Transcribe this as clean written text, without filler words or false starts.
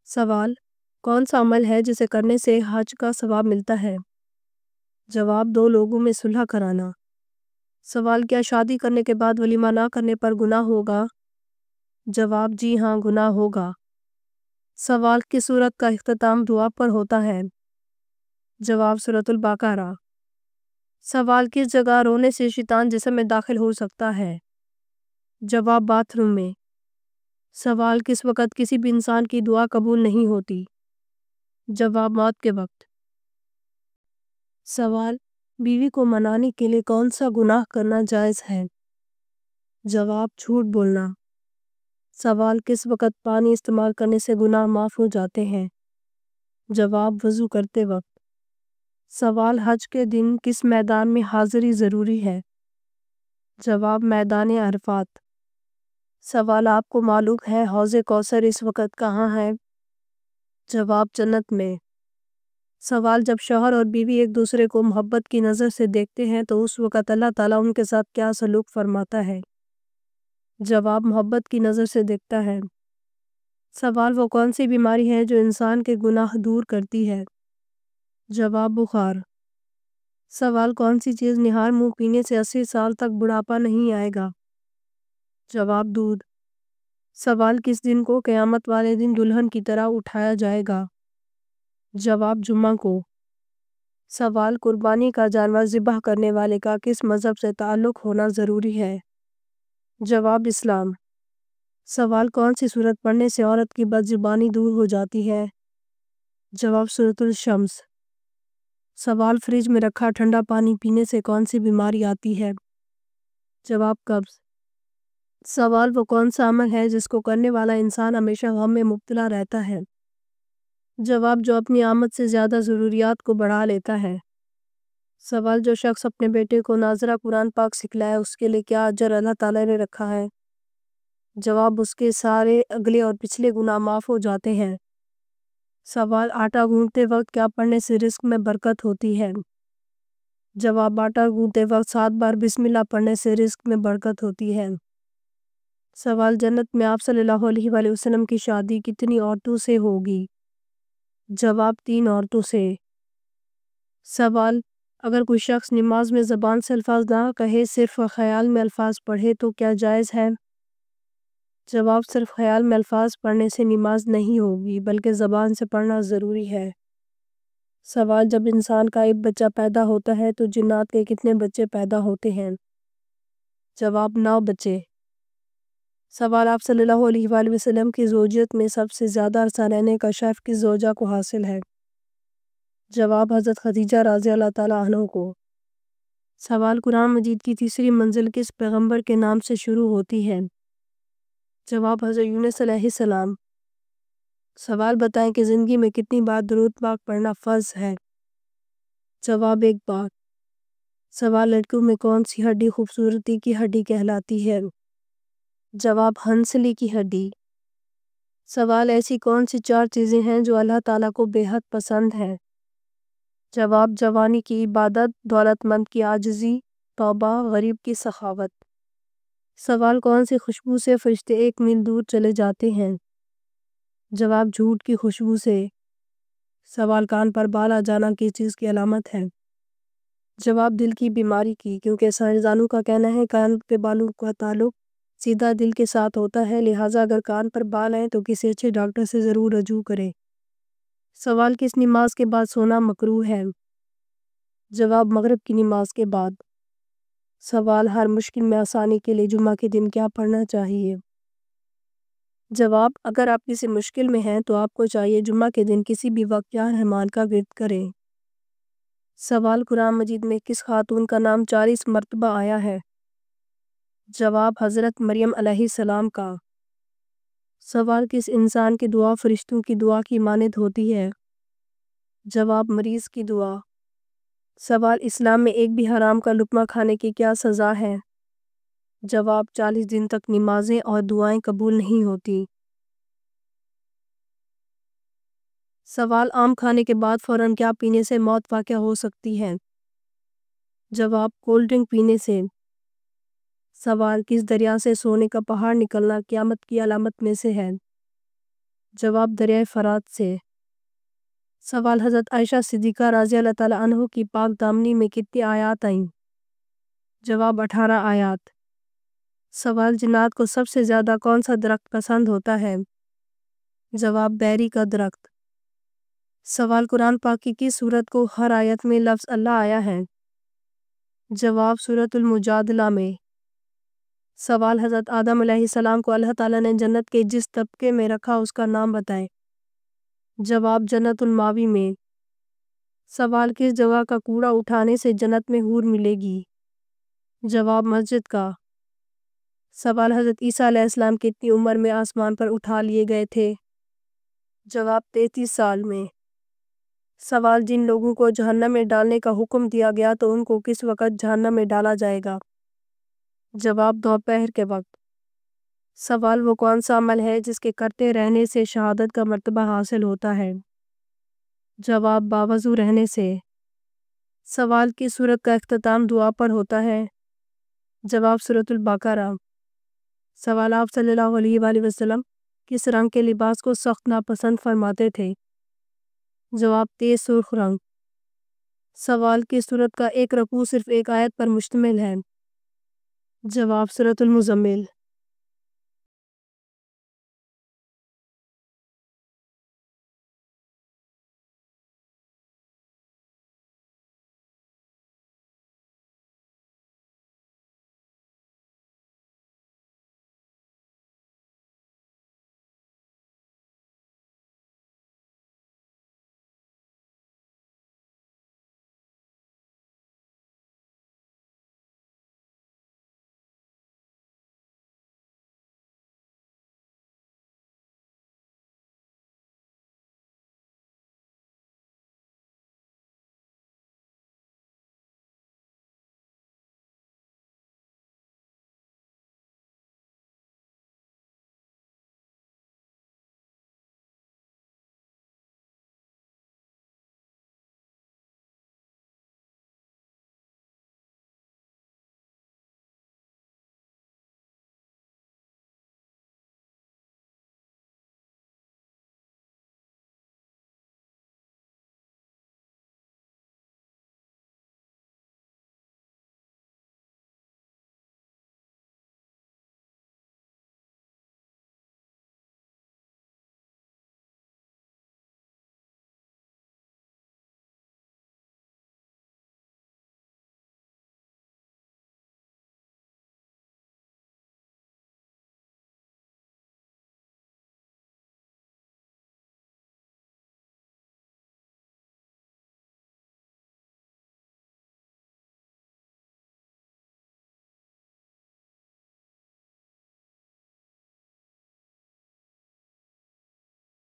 سوال: کون سا عمل ہے جسے کرنے سے حج کا ثواب ملتا ہے؟ جواب: دو لوگوں میں صلح کرانا۔ سوال: کیا شادی کرنے کے بعد ولیمہ نہ کرنے پر گناہ ہوگا؟ جواب: جی ہاں، گناہ ہوگا۔ سوال: کس سورت کا اختتام دعا پر ہوتا ہے؟ جواب: سورۃ البقرہ۔ سوال: کس جگہ رونے سے شیطان جسم میں داخل ہو سکتا ہے؟ جواب: باتھ روم میں۔ سوال: کس وقت کسی بھی انسان کی دعا قبول نہیں ہوتی؟ جواب: موت کے وقت۔ سوال: بیوی کو منانے کے لیے کون سا گناہ کرنا جائز ہے؟ جواب: جھوٹ بولنا۔ سوال: کس وقت پانی استعمال کرنے سے گناہ معاف ہو جاتے ہیں؟ جواب: وضو کرتے وقت۔ سوال: حج کے دن کس میدان میں حاضری ضروری ہے؟ جواب: میدان عرفات۔ سوال: آپ کو معلوم ہے حوض کوثر اس وقت کہاں ہے؟ جواب: جنت میں۔ سوال: جب شوہر اور بیوی ایک دوسرے کو محبت کی نظر سے دیکھتے ہیں تو اس وقت اللہ تعالیٰ ان کے ساتھ کیا سلوک فرماتا ہے؟ جواب: محبت کی نظر سے دیکھتا ہے۔ سوال: وہ کون سی بیماری ہے جو انسان کے گناہ دور کرتی ہے؟ جواب: بخار۔ سوال: کون سی چیز نہار منہ پینے سے 80 سال تک بڑھاپا نہیں آئے گا؟ جواب: دودھ۔ سوال: کس دن کو قیامت والے دن دلہن کی طرح اٹھایا جائے گا؟ جواب: جمعہ کو۔ سوال: قربانی کا جانور ذبح کرنے والے کا کس مذہب سے تعلق ہونا ضروری ہے؟ جواب: اسلام۔ سوال: کون سی سورت پڑھنے سے عورت کی بد زبانی دور ہو جاتی ہے؟ جواب: سورۃ الشمس۔ سوال: فریج میں رکھا ٹھنڈا پانی پینے سے کون سی بیماری آتی ہے؟ جواب: قبض۔ سوال: وہ کون سا عمل ہے جس کو کرنے والا انسان ہمیشہ غم میں مبتلا رہتا ہے؟ جواب: جو اپنی آمد سے زیادہ ضروریات کو بڑھا لیتا ہے۔ سوال: جو شخص اپنے بیٹے کو ناظرہ قرآن پاک سکھلائے اس کے لیے کیا اجر اللہ تعالیٰ نے رکھا ہے؟ جواب: اس کے سارے اگلے اور پچھلے گناہ معاف ہو جاتے ہیں۔ سوال: آٹا گوندتے وقت کیا پڑھنے سے رزق میں برکت ہوتی ہے؟ جواب: آٹا گوندتے وقت 7 بار بسم اللہ پڑھنے سے رزق میں برکت ہوتی ہے۔ سوال: جنت میں آپ صلی اللہ علیہ وآلہ وسلم کی شادی کتنی عورتوں سے ہوگی؟ جواب: 3 عورتوں سے۔ سوال: اگر کوئی شخص نماز میں زبان سے الفاظ نہ کہے صرف خیال میں الفاظ پڑھے تو کیا جائز ہے؟ جواب: صرف خیال میں الفاظ پڑھنے سے نماز نہیں ہوگی بلکہ زبان سے پڑھنا ضروری ہے۔ سوال: جب انسان کا ایک بچہ پیدا ہوتا ہے تو جنات کے کتنے بچے پیدا ہوتے ہیں؟ جواب: 9 بچے۔ سوال: آپ صلی اللہ علیہ وآلہ وسلم کی زوجیت میں سب سے زیادہ عرصہ رہنے کا شرف کس زوجہ کو حاصل ہے؟ جواب: حضرت خدیجہ رضی اللہ تعالیٰ عنہ کو۔ سوال: قرآن مجید کی تیسری منزل کس پیغمبر کے نام سے شروع ہوتی ہے؟ جواب: حضرت یونس علیہ السلام۔ سوال: بتائیں کہ زندگی میں کتنی بار درود پاک پڑھنا فرض ہے؟ جواب: 1 بار۔ سوال: لڑکوں میں کون سی ہڈی خوبصورتی کی ہڈی کہلاتی ہے؟ جواب: ہنسلی کی ہڈی۔ سوال: ایسی کون سی 4 چیزیں ہیں جو اللہ تعالیٰ کو بے حد پسند ہیں؟ جواب: جوانی کی عبادت، دولت مند کی عاجزی، توبہ، غریب کی سخاوت۔ سوال: کون سی خوشبو سے فرشتے 1 میل دور چلے جاتے ہیں؟ جواب: جھوٹ کی خوشبو سے۔ سوال: کان پر بال آ جانا کس چیز کی علامت ہے؟ جواب: دل کی بیماری کی، کیونکہ سائنسدانوں کا کہنا ہے کان کے بالوں کا تعلق سیدھا دل کے ساتھ ہوتا ہے، لہٰذا اگر کان پر بال آئیں تو کسی اچھے ڈاکٹر سے ضرور رجوع کریں۔ سوال: کس نماز کے بعد سونا مکروہ ہے؟ جواب: مغرب کی نماز کے بعد۔ سوال: ہر مشکل میں آسانی کے لیے جمعہ کے دن کیا پڑھنا چاہیے؟ جواب: اگر آپ کسی مشکل میں ہیں تو آپ کو چاہیے جمعہ کے دن کسی بھی وقت یا رحمان کا ورد کریں۔ سوال: قرآن مجید میں کس خاتون کا نام 40 مرتبہ آیا ہے؟ جواب: حضرت مریم علیہ السلام کا۔ سوال: کس انسان کی دعا فرشتوں کی دعا کی مانند ہوتی ہے؟ جواب: مریض کی دعا۔ سوال: اسلام میں ایک بھی حرام کا لقمہ کھانے کی کیا سزا ہے؟ جواب: 40 دن تک نمازیں اور دعائیں قبول نہیں ہوتی۔ سوال: آم کھانے کے بعد فوراً کیا پینے سے موت واقع ہو سکتی ہے؟ جواب: کولڈ ڈرنک پینے سے۔ سوال: کس دریا سے سونے کا پہاڑ نکلنا قیامت کی علامت میں سے ہے؟ جواب دریائے فرات سے۔ سوال حضرت عائشہ صدیقہ رضی اللہ تعالیٰ عنہ کی پاک دامنی میں کتنی آیات آئیں؟ جواب 18 آیات۔ سوال جنات کو سب سے زیادہ کون سا درخت پسند ہوتا ہے؟ جواب بیری کا درخت۔ سوال قرآن پاک کی کس سورت کو ہر آیت میں لفظ اللہ آیا ہے؟ جواب سورۃ المجادلہ میں۔ سوال حضرت آدم علیہ السلام کو اللہ تعالیٰ نے جنت کے جس طبقے میں رکھا اس کا نام بتائیں۔ جواب جنت الماوی میں۔ سوال کس جگہ کا کوڑا اٹھانے سے جنت میں حور ملے گی؟ جواب مسجد کا۔ سوال حضرت عیسیٰ علیہ السلام کتنی عمر میں آسمان پر اٹھا لیے گئے تھے؟ جواب 33 سال میں۔ سوال جن لوگوں کو جہنم میں ڈالنے کا حکم دیا گیا تو ان کو کس وقت جہنم میں ڈالا جائے گا؟ جواب دوپہر کے وقت۔ سوال وہ کون سا عمل ہے جس کے کرتے رہنے سے شہادت کا مرتبہ حاصل ہوتا ہے؟ جواب باوضو رہنے سے۔ سوال کس سورت کا اختتام دعا پر ہوتا ہے؟ جواب سورۃ البقرہ۔ سوال آپ صلی اللہ علیہ وآلہ وسلم کس رنگ کے لباس کو سخت ناپسند فرماتے تھے؟ جواب تیز سرخ رنگ۔ سوال کس سورت کا ایک رکوع صرف ایک آیت پر مشتمل ہے؟ جواب سورۃ المزمل۔